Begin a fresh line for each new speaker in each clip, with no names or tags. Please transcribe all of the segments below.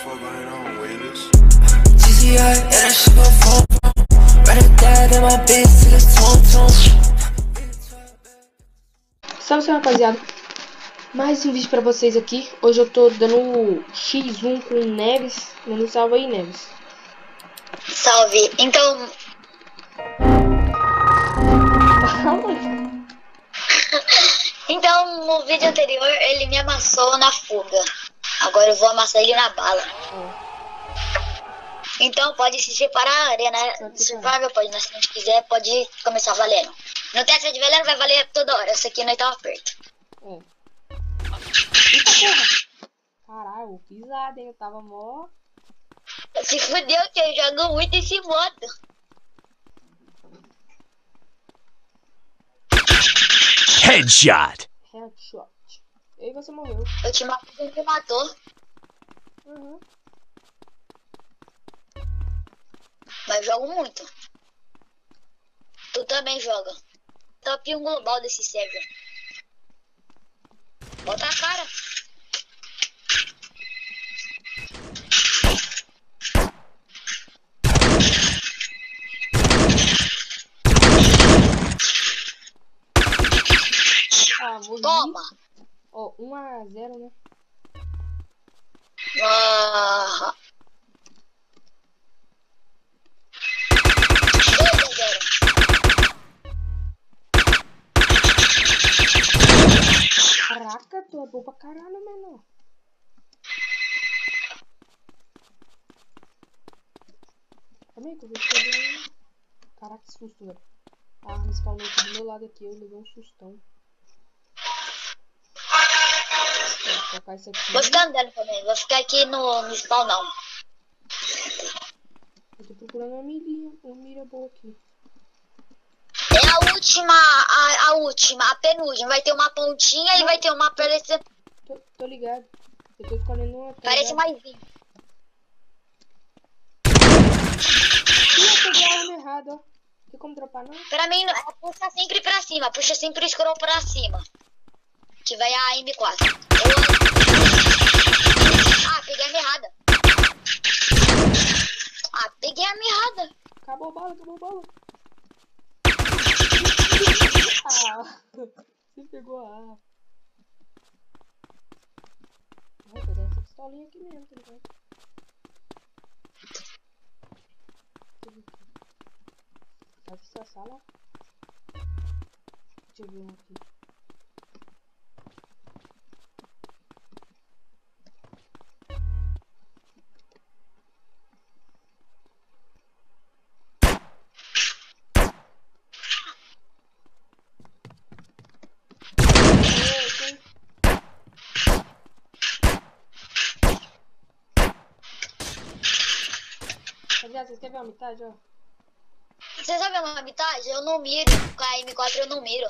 Salve, rapaziada, mais um vídeo pra vocês aqui. Hoje eu tô dando X1 com o Neves. Manda um salve aí, Neves.
Salve. Então no vídeo anterior ele me amassou na fuga. Agora eu vou amassar ele na bala. Então pode se separar a arena survival, pode, mas se a gente quiser pode começar valendo. No teste de valendo vai valer toda hora. Essa aqui nós tá perto.
Caralho, pisado, hein? Eu tava mó.
Se fudeu que eu jogo muito esse modo.
Headshot.
E aí você morreu.
Eu te matei, você me matou. Mas jogo muito. Tu também joga. Top 1 global desse server. Bota a cara. Toma!
Ó, 1-0, né?
Ah. 2-0.
Caraca, tu é bom pra caralho, menor. Calma aí que eu vou escolher. Caraca, que susto, velho. A arma spawnou aqui do meu lado aqui, eu levei um sustão. Vou colocar isso aqui.
Vou ficar andando também, vou ficar aqui no spawn não.
Eu tô procurando uma mira boa aqui.
É a última, a penúltima. Vai ter uma pontinha e vai ter uma parece.
Tô ligado. Eu tô escolhendo uma.
Parece mais vinho.
Eu peguei a arma errada, ó. Tem como dropar não?
Pra mim, puxa sempre pra cima, puxa sempre o scroll pra cima. Que vai a M4. Ah, peguei a arma errada. Peguei a arma errada.
Acabou a bala, você pegou a arma. Vou pegar essa pistolinha aqui mesmo, tá ligado? Vai ser a sala. Deixa eu ver um aqui. Aliás, vocês querem ver a metade, ó?
Você sabe uma metade? Eu não miro. Com a M4 eu não miro.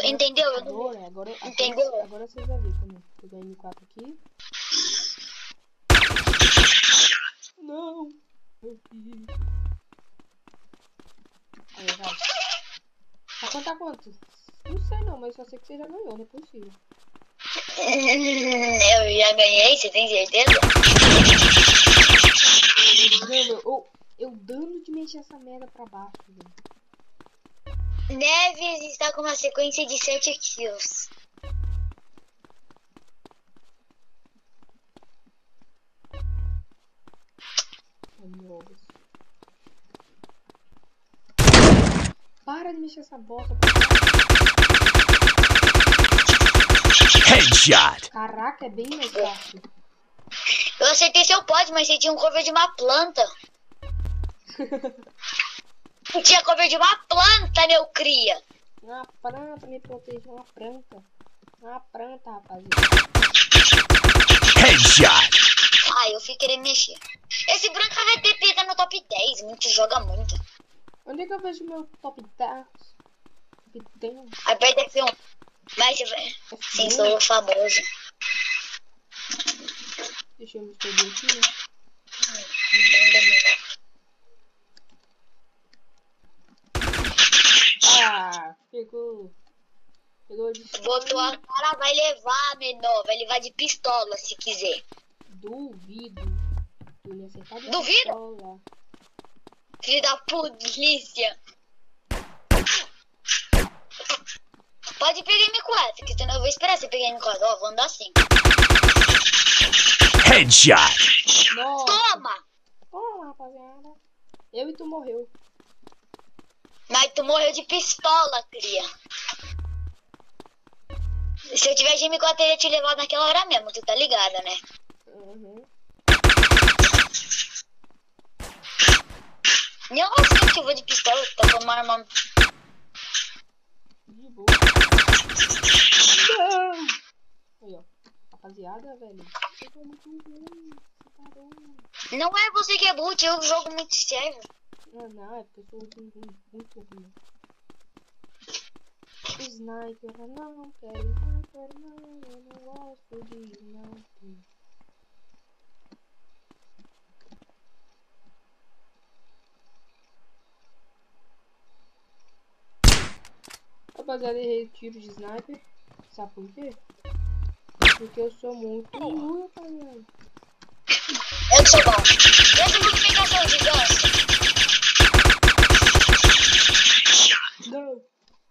Entendeu? Entendeu?
Agora vocês vão ver como pegar a M4 aqui. Não! Aí, vai. Vai contar quanto? Não sei não, mas só sei que você já ganhou, não é possível.
Eu já ganhei, você tem certeza?
Não, eu dando de mexer essa merda pra baixo, velho.
Neves está com uma sequência de 7 kills.
Para de mexer essa bosta.
Headshot.
Caraca, é bem mais fácil.
Eu acertei seu pod, mas você tinha um cover de uma planta. Tinha cover de uma planta, meu cria.
Uma planta me protegeu, uma planta. Uma planta, rapaziada.
Headshot.
Eu fui querer mexer. Esse branco vai ter pega no top 10, muito joga muito.
Onde é que eu vejo meu top 10? Top 10?
Aperta F1. Mas sim, sou famoso.
Deixa eu me escrever aqui, né? Pegou. Pegou de
Botou a cara, vai levar, menor. Vai levar de pistola, se quiser.
Duvido. Tu ia acertar de
Duvido?
pistola.
Filho da polícia. Pode pegar M4, que senão eu vou esperar você pegar M4. Ó, vou andar assim.
Headshot.
Nossa.
Toma!
Toma, rapaziada. Eu e tu morreu.
Mas tu morreu de pistola, cria. Se eu tivesse de M4, eu ia te levar naquela hora mesmo, tu tá ligada, né?
Uhum.
Nossa, que eu vou de pistola, tá com uma arma.
De boa. Não. Aí, ó. Rapaziada, velho. Eu tô muito ruim. Você parou.
Não é você que é boot, eu jogo muito sério.
Não, é porque eu sou ruim, muito ruim. Sniper, eu não quero sniper, não. Eu não gosto de sniper. Rapaziada, errei tiro de sniper. Sabe por quê? Porque eu sou muito ruim, rapaziada.
Eu sou bom. Eu sou multiplicação de ganso.
Não.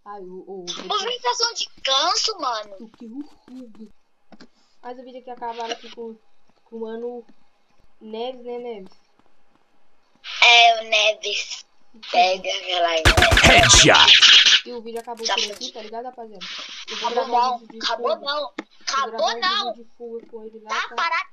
Ai,
Movimentação de ganso, mano.
o que rugo. Mas o vídeo aqui acabaram aqui com o mano Neves, né, Neves?
É, o Neves. Pega aquela aí.
Headshot.
E o vídeo acabou por aqui, tá ligado, rapaziada? Eu vou
Acabou
gravar um
não.
vídeo de
Acabou
fuga.
não.
Vou gravar
Acabou
um
não.
vídeo de fuga com ele lá,
Tá
tá?
parado.